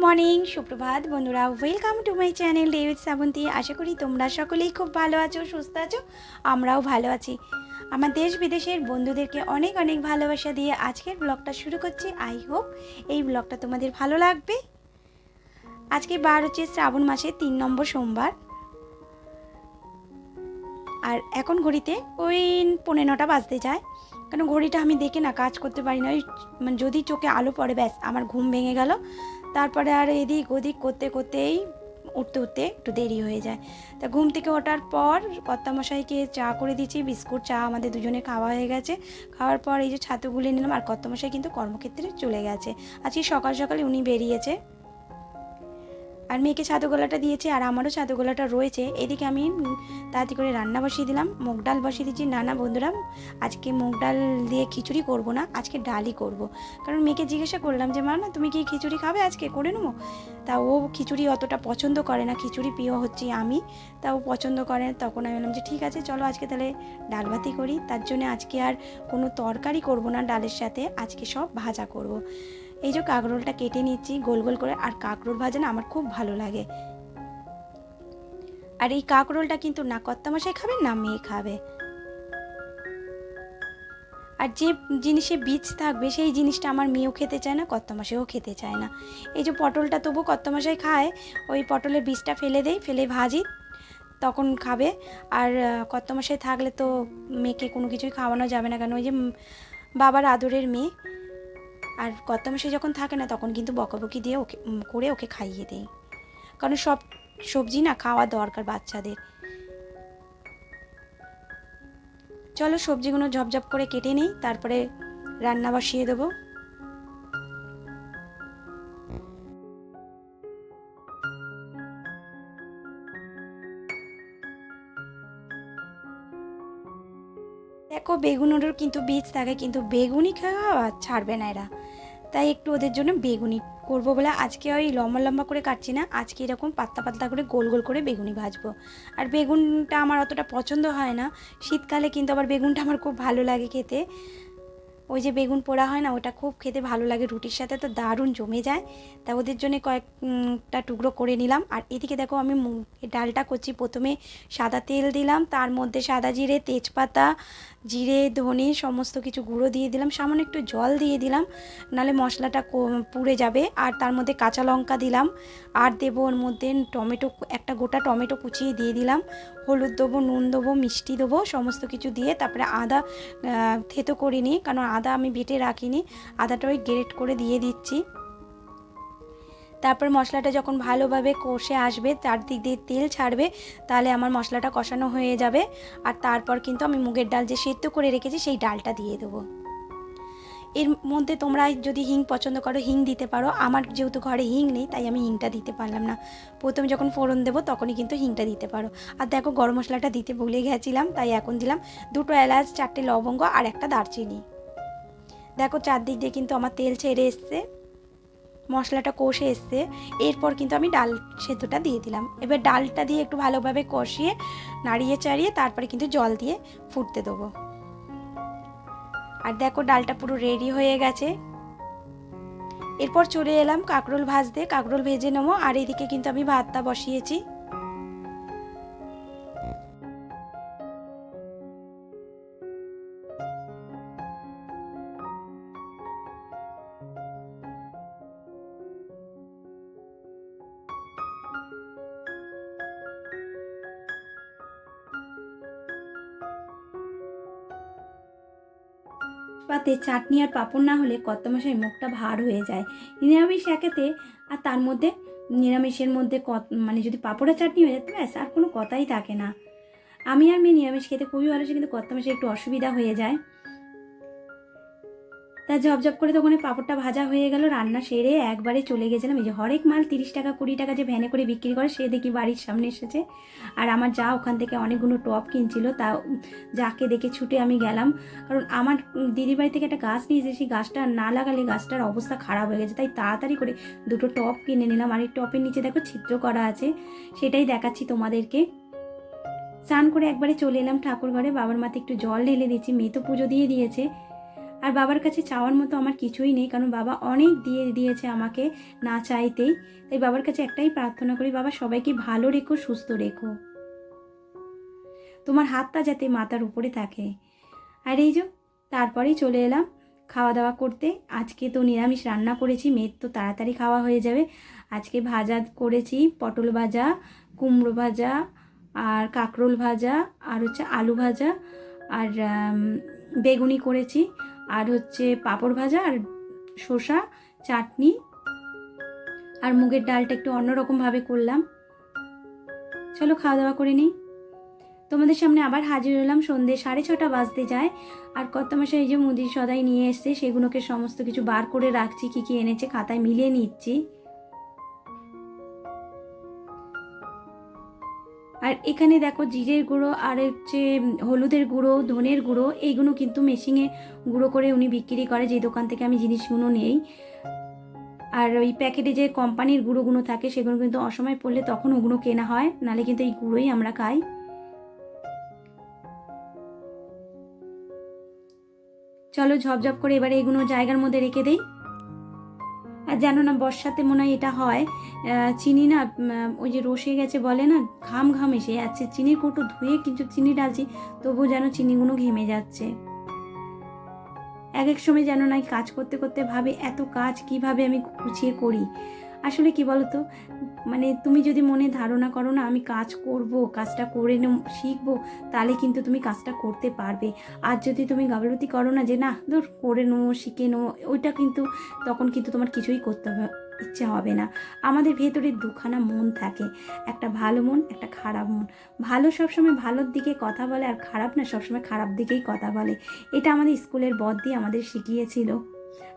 Morning, সুপ্রভাত বন্ধুরা। Welcome to my channel day with Srabanti. আশা করি তোমরা সকলেই খুব ভালো আছো, সুস্থ আছো। আমরাও ভালো আছি। আমার দেশ বিদেশের বন্ধুদেরকে অনেক অনেক ভালোবাসা দিয়ে আজকের ব্লগটা শুরু করছি। আই হোপ এই ব্লগটা তোমাদের ভালো লাগবে। আজকে বার হচ্ছে শ্রাবণ মাসের 3 নম্বর সোমবার, আর এখন ঘড়িতে ওই 9:15 বাজতে যায়। কারণ ঘড়িটা আমি দেখে না কাজ করতে পারি না। ওই যদি চোখে আলো পড়ে ব্যাস আমার ঘুম ভেঙে গেল। তারপরে আর এদিক ওদিক করতে করতেই উঠতে উঠতে একটু দেরি হয়ে যায়। তা ঘুম থেকে ওঠার পর কর্তামশাইকে চা করে দিচ্ছি, বিস্কুট চা আমাদের দুজনে খাওয়া হয়ে গেছে। খাওয়ার পর এই যে ছাতু গুলে নিলাম, আর কর্তামশাই কিন্তু কর্মক্ষেত্রে চলে গেছে। আজকে সকাল সকালে উনি বেরিয়েছে, আর মেয়েকে ছাতু গোলাটা দিয়েছি, আর আমারও ছাতু গোলাটা রয়েছে। এদিকে আমি তাড়াতাড়ি করে রান্না বসিয়ে দিলাম, মুগ ডাল বসিয়ে দিচ্ছি। না বন্ধুরা, আজকে মুগ ডাল দিয়ে খিচুড়ি করব না, আজকে ডালই করব। কারণ মেয়েকে জিজ্ঞাসা করলাম যে মা, না তুমি কি খিচুড়ি খাবে, আজকে করে নেবো। তা ও খিচুড়ি অতটা পছন্দ করে না, খিচুড়ি প্রিয় হচ্ছি আমি, তা ও পছন্দ করে না। তখন আমি বললাম যে ঠিক আছে চলো আজকে তাহলে ডাল ভাতই করি। তার জন্য আজকে আর কোনো তরকারি করব না ডালের সাথে, আজকে সব ভাজা করব। এই যে কাঁকরোলটা কেটে নিচ্ছি গোল গোল করে, আর কাঁকরোল ভাজা না আমার খুব ভালো লাগে। আর এই কাঁকরোলটা কিন্তু না কর্তামশাই খাবে না মেয়ে খাবে। আর যে জিনিসে বীজ থাকবে সেই জিনিসটা আমার মেয়েও খেতে চায় না, কর্তামশাইও খেতে চায় না। এই যে পটলটা তবু কর্তামশাই খায়, ওই পটলের বীজটা ফেলে দেই, ফেলে ভাজি তখন খাবে। আর কর্তামশাই থাকলে তো মেয়েকে কোনো কিছুই খাওয়ানো যাবে না, কেন ওই যে বাবার আদরের মেয়ে। আর কর্তামশাই যখন থাকে না তখন কিন্তু বকাবকি দিয়ে ওকে করে ওকে খাইয়ে দেয়, কারণ সব সবজি না খাওয়া দরকার বাচ্চাদের। চলো সবজিগুলো ঝপঝপ করে কেটে নিই, তারপরে রান্না বসিয়ে দেবো। দেখো বেগুনেরও কিন্তু বীজ থাকে, কিন্তু বেগুনি খাওয়া ছাড়বে না এরা, তাই একটু ওদের জন্য বেগুনি করবো বলে আজকে ওই লম্বা লম্বা করে কাটছি না, আজকে এরকম পাতলা পাতলা করে গোল গোল করে বেগুনি ভাজবো। আর বেগুনটা আমার অতটা পছন্দ হয় না, শীতকালে কিন্তু আবার বেগুনটা আমার খুব ভালো লাগে খেতে। ওই যে বেগুন পোড়া হয় না, ওটা খুব খেতে ভালো লাগে, রুটির সাথে তো দারুণ জমে যায়। তা ওদের জন্য কয়েকটা টুকরো করে নিলাম। আর এদিকে দেখো আমি ডালটা করছি। প্রথমে সাদা তেল দিলাম, তার মধ্যে সাদা জিরে, তেজপাতা, জিরে, ধনে সমস্ত কিছু গুঁড়ো দিয়ে দিলাম, সামান্য একটু জল দিয়ে দিলাম, নাহলে মশলাটা পুড়ে যাবে। আর তার মধ্যে কাঁচা লঙ্কা দিলাম, আর দেবো ওর মধ্যে টমেটো, একটা গোটা টমেটো কুচিয়ে দিয়ে দিলাম, হলুদ দেবো, নুন দেবো, মিষ্টি দেবো, সমস্ত কিছু দিয়ে তারপরে আদা থেতো করিনি, কারণ আদা আমি বেটে রাখিনি, আদাটা ওই গ্রেট করে দিয়ে দিচ্ছি। তারপর মশলাটা যখন ভালোভাবে কষে আসবে, চারদিক দিয়ে তেল ছাড়বে, তাহলে আমার মশলাটা কষানো হয়ে যাবে। আর তারপর কিন্তু আমি মুগের ডাল যে সেদ্ধ করে রেখেছি সেই ডালটা দিয়ে দেবো। এর মধ্যে তোমরা যদি হিং পছন্দ করো হিং দিতে পারো, আমার যেহেতু ঘরে হিং নেই তাই আমি হিংটা দিতে পারলাম না। প্রথমে যখন ফোড়ন দেবো তখনই কিন্তু হিংটা দিতে পারো। আর দেখো গরম মশলাটা দিতে ভুলে গেছিলাম, তাই এখন দিলাম। 2টো এলাচ, 4টে লবঙ্গ আর একটা দারচিনি। দেখো চারদিক দিয়ে কিন্তু আমার তেল ছেড়ে এসছে, মশলাটা কষে এসছে। এরপর কিন্তু আমি ডাল সেদ্ধটা দিয়ে দিলাম। এবার ডালটা দিয়ে একটু ভালোভাবে কষিয়ে নাড়িয়ে চাড়িয়ে তারপরে কিন্তু জল দিয়ে ফুটতে দেবো। আর দেখো ডালটা পুরো রেডি হয়ে গেছে। এরপর চলে এলাম কাঁকরোল ভাজতে, কাঁকরোল ভেজে নেবো। আর এদিকে কিন্তু আমি ভাতটা বসিয়েছি। পাতে চাটনি আর পাঁপড় না হলে কর্তামশাই মুখটা ভার হয়ে যায়। নিরামিষ একেতে, আর তার মধ্যে নিরামিষের মধ্যে মানে যদি পাঁপড় আর চাটনি হয়ে যেত ব্যাস আর কোনো কথাই থাকে না। আমি আর মেয়ে নিরামিষ খেতে খুবই ভালোবাসি, কিন্তু কর্তামশাই একটু অসুবিধা হয়ে যায়। তা ঝপঝপ করে তখন পাঁপড়টা ভাজা হয়ে গেল, রান্না সেরে একবারে চলে গেছিলাম। এই যে হরেক মাল 30 টাকা 20 টাকা যে ভ্যানে করে বিক্রি করে, সে দেখি বাড়ির সামনে এসেছে। আর আমার যা ওখান থেকে অনেকগুলো টপ কিনছিল, তা যাকে দেখে ছুটে আমি গেলাম, কারণ আমার দিদির বাড়ি থেকে একটা গাছ নিয়ে এসেছি, গাছটা না লাগালে গাছটার অবস্থা খারাপ হয়ে গেছে, তাই তাড়াতাড়ি করে 2টো টপ কিনে নিলাম। আর এই টপের নিচে দেখো ছিদ্র করা আছে, সেটাই দেখাচ্ছি তোমাদেরকে। স্নান করে একবারে চলে এলাম ঠাকুর ঘরে, বাবার মাথায় একটু জল ঢেলে দিচ্ছি, মেয়ে তো পুজো দিয়ে দিয়েছে। আর বাবার কাছে চাওয়ার মতো আমার কিছুই নেই, কারণ বাবা অনেক দিয়ে দিয়েছে আমাকে না চাইতেই। তাই বাবার কাছে একটাই প্রার্থনা করি, বাবা সবাইকে ভালো রেখো, সুস্থ রেখো, তোমার হাতটা যাতে মাথার উপরে থাকে। আর এই যে তারপরেই চলে এলাম খাওয়া দাওয়া করতে। আজকে তো নিরামিষ রান্না করেছি, মেয়ের তো তাড়াতাড়ি খাওয়া হয়ে যাবে। আজকে ভাজা করেছি, পটল ভাজা, কুমড়ো ভাজা, আর কাঁকরোল ভাজা, আর হচ্ছে আলু ভাজা, আর বেগুনি করেছি, আর হচ্ছে পাঁপড় ভাজা, আর শসা চাটনি, আর মুগের ডালটা একটু অন্যরকমভাবে করলাম। চলো খাওয়া দাওয়া করে নিই। তোমাদের সামনে আবার হাজির হলাম, সন্ধ্যে 6:30 বাজতে যায়। আর কর্তামশাই এই যে মুদির সদাই নিয়ে এসছে, সেগুলোকে সমস্ত কিছু বার করে রাখছি, কি কি এনেছে খাতায় মিলিয়ে নিচ্ছি। আর এখানে দেখো জিরের গুঁড়ো, আর হচ্ছে হলুদের গুঁড়ো, ধনের গুঁড়ো, এইগুলো কিন্তু মেশিনে গুঁড়ো করে উনি বিক্রি করে, যে দোকান থেকে আমি জিনিসগুলো নেই। আর ওই প্যাকেটে যে কোম্পানির গুঁড়োগুলো থাকে সেগুলো কিন্তু অসময় পড়লে তখন ওগুলো কেনা হয়, নাহলে কিন্তু এই গুঁড়োই আমরা খাই। চলো ঝপঝপ করে এবারে এগুলো জায়গার মধ্যে রেখে দেই। আর জানো না বর্ষাতে মনে হয় এটা হয়, চিনি না ওই যে রসে গেছে বলে না, ঘাম ঘাম এসে যাচ্ছে। চিনির কৌটো ধুয়ে কিন্তু চিনি ডালছি, তবুও যেন চিনিগুলো ঘেমে যাচ্ছে। এক এক সময় যেন না কাজ করতে করতে ভাবে এত কাজ কিভাবে আমি গুছিয়ে করি। আসলে কি বলতো, মানে তুমি যদি মনে ধারণা করো না আমি কাজ করব, কাজটা করে শিখবো, তাহলে কিন্তু তুমি কাজটা করতে পারবে। আর যদি তুমি গাফলতি করো না যে না ধর করে নেবো, শিখে নেবো, ওইটা কিন্তু তখন কিন্তু তোমার কিছুই করতে ইচ্ছা হবে না। আমাদের ভেতরে দুখানা মন থাকে, একটা ভালো মন, একটা খারাপ মন। ভালো সবসময় ভালোর দিকে কথা বলে, আর খারাপ না সবসময় খারাপ দিকেই কথা বলে। এটা আমাদের স্কুলের বড়দি আমাদের শিখিয়েছিল,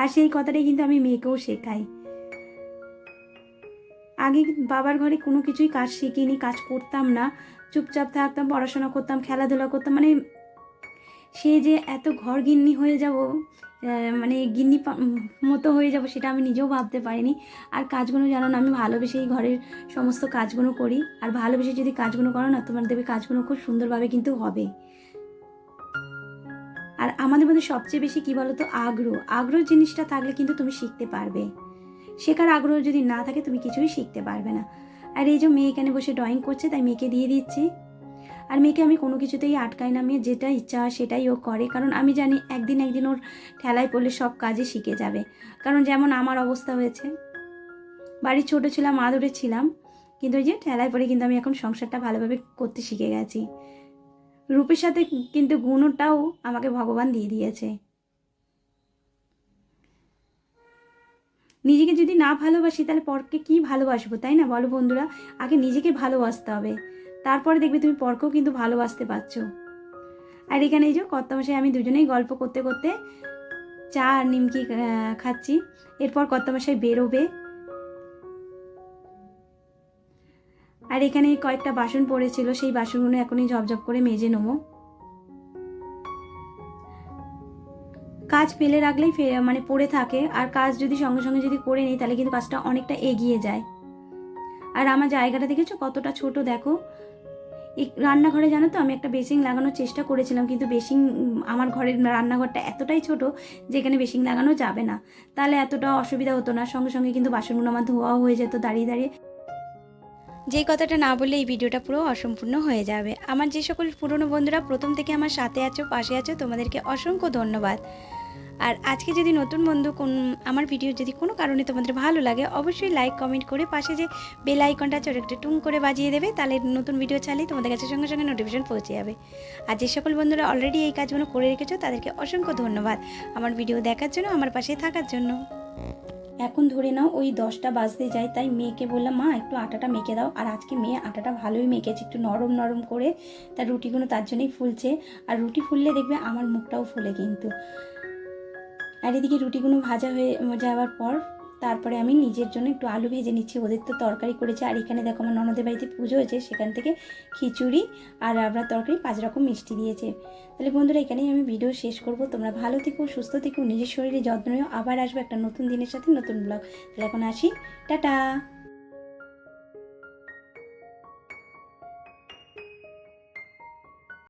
আর সেই কথাটাই কিন্তু আমি মেয়েকেও শেখাই। আগে বাবার ঘরে কোনো কিছুই কাজ শিখিনি, কাজ করতাম না, চুপচাপ থাকতাম, পড়াশোনা করতাম, খেলাধুলা করতাম। মানে সে যে এত ঘর গিন্নি হয়ে যাব, মানে গিন্নি মতো হয়ে যাব, সেটা আমি নিজেও ভাবতে পারিনি। আর কাজগুলো জানো না আমি ভালোবেসেই ঘরের সমস্ত কাজগুলো করি। আর ভালোবেসে যদি কাজগুলো করো না, তোমার দেখবে কাজগুলো খুব সুন্দরভাবে কিন্তু হবে। আর আমাদের মধ্যে সবচেয়ে বেশি কি বলতো, আগ্রহ জিনিসটা থাকলে কিন্তু তুমি শিখতে পারবে। শেখার আগ্রহ যদি না থাকে তুমি কিছুই শিখতে পারবে না। আর এই যে মেয়ে এখানে বসে ড্রয়িং করছে, তাই মেয়েকে দিয়ে দিচ্ছি। আর মেয়েকে আমি কোনো কিছুতেই আটকাই না, মেয়ে যেটা ইচ্ছা সেটাই ও করে, কারণ আমি জানি একদিন ওর ঠেলায় পড়লে সব কাজই শিখে যাবে। কারণ যেমন আমার অবস্থা হয়েছে, বাড়ির ছোট ছিলাম, আদরে ছিলাম, কিন্তু ওই যে ঠেলায় পড়ে কিন্তু আমি এখন সংসারটা ভালোভাবে করতে শিখে গেছি। রূপের সাথে কিন্তু গুণটাও আমাকে ভগবান দিয়ে দিয়েছে। নিজেকে যদি না ভালোবাসি তাহলে পরকে কি ভালোবাসবো, তাই না বলো বন্ধুরা? আগে নিজেকে ভালোবাসতে হবে, তারপরে দেখবে তুমি পরকেও কিন্তু ভালোবাসতে পারছো। আর এখানে এই যে কর্তামশাই আমি দুজনেই গল্প করতে করতে চা আর নিমকি খাচ্ছি। এরপর কর্তামশাই বেরোবে। আর এখানে কয়েকটা বাসন পড়েছিল, সেই বাসনগুলো এখনই ঝপঝপ করে মেজে নেবো। কাজ ফেলে রাখলেই মানে পড়ে থাকে, আর কাজ যদি সঙ্গে সঙ্গে যদি করে নিই তাহলে কিন্তু কাজটা অনেকটা এগিয়ে যায়। আর আমার জায়গাটা দেখেছো কতটা ছোট, দেখো। এই রান্নাঘরে জানো তো আমি একটা বেসিং লাগানোর চেষ্টা করেছিলাম, কিন্তু বেসিং আমার ঘরের রান্নাঘরটা এতটাই ছোট যেখানে বেসিং লাগানো যাবে না, তাহলে এতটা অসুবিধা হতো না, সঙ্গে সঙ্গে কিন্তু বাসনগুলো আমার ধোয়াও হয়ে যেত দাঁড়িয়ে দাঁড়িয়ে। যেই কথাটা না বললে এই ভিডিওটা পুরো অসম্পূর্ণ হয়ে যাবে। আমার যে সকল পুরনো বন্ধুরা প্রথম থেকে আমার সাথে আছো, পাশে আছো, তোমাদেরকে অসংখ্য ধন্যবাদ। আর আজকে যদি নতুন বন্ধু আমার ভিডিও যদি কোনো কারণে তোমাদের ভালো লাগে, অবশ্যই লাইক কমেন্ট করে পাশে যে বেল আইকনটা আছে একটা টুং করে বাজিয়ে দেবে, তাহলে নতুন ভিডিও চালিয়ে তোমাদের কাছে সঙ্গে সঙ্গে নোটিফিকেশন পৌঁছে যাবে। আর যে সকল বন্ধুরা অলরেডি এই কাজগুলো করে রেখেছো তাদেরকে অসংখ্য ধন্যবাদ আমার ভিডিও দেখার জন্য, আমার পাশে থাকার জন্য। এখন ধরে নাও ওই 10টা বাজতে যায়, তাই মেয়েকে বললাম মা একটু আটাটা মেখে দাও। আর আজকে মেয়ে আটাটা ভালোই মেখেছে, একটু নরম নরম করে, তার রুটিগুলো তার জন্যই ফুলছে। আর রুটি ফুললে দেখবে আমার মুখটাও ফুলে কিন্তু। আর এদিকে রুটিগুলো ভাজা হয়ে যাওয়ার পর তারপরে আমি নিজের জন্য একটু আলু ভেজে নিচ্ছি, ওদের তো তরকারি করেছে। আর এখানে দেখো আমার ননদের বাড়িতে পুজো হয়েছে, সেখান থেকে খিচুড়ি আর আমরা তরকারি 5 রকম মিষ্টি দিয়েছে। তাহলে বন্ধুরা এখানেই আমি ভিডিও শেষ করব। তোমরা ভালো থেকো, সুস্থ থেকো, নিজের শরীরে যত্ন নিও। আবার আসবো একটা নতুন দিনের সাথে নতুন ব্লগ। তাহলে এখন আসি, টাটা।